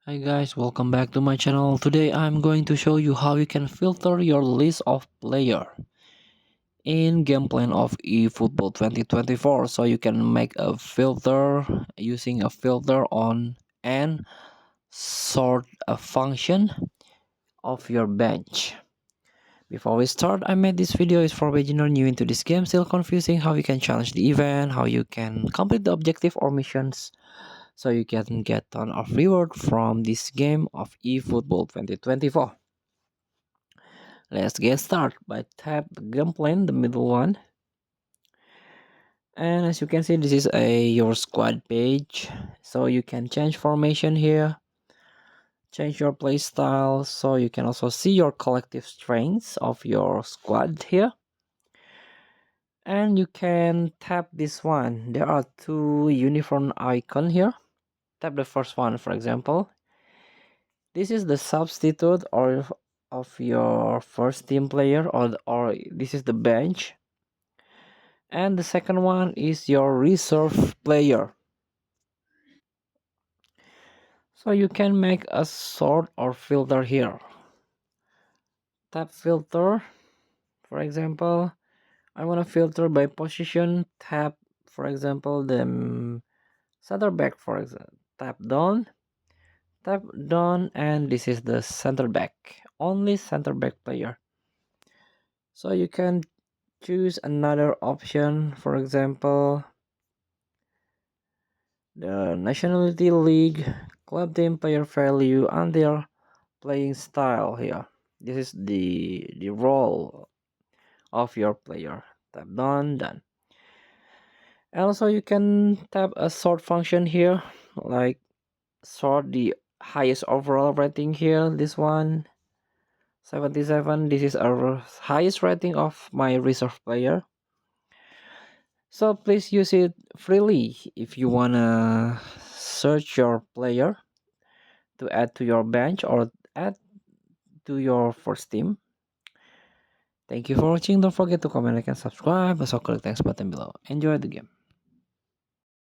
Hi guys, welcome back to my channel. Today I'm going to show you how you can filter your list of player in game plan of eFootball 2024. So you can make a filter using a filter on and sort a function of your bench. Before we start, I made this video is for beginner new into this game, still confusing how you can challenge the event, how you can complete the objective or missions, so you can get ton of reward from this game of eFootball 2024. Let's get started by tap the game plan, the middle one. And as you can see, this is a your squad page. So you can change formation here, change your play style. So you can also see your collective strengths of your squad here. And you can tap this one. There are two uniform icon here. Tap the first one, for example. This is the substitute or of your first team player, or this is the bench. And the second one is your reserve player. So you can make a sort or filter here. Tap filter. For example, I want to filter by position. Tap, for example, the center back. For example, tap down, and this is the center back. Only center back player. So you can choose another option. For example, the nationality league, club team player value, and their playing style here. This is the role of your player. Tap done. And also you can tap a sort function here, like sort the highest overall rating here. This one 77. This is our highest rating of my reserve player. So please use it freely if you wanna search your player to add to your bench or add to your first team. Thank you for watching. Don't forget to comment, like, and subscribe. Also click the thanks button below. Enjoy the game.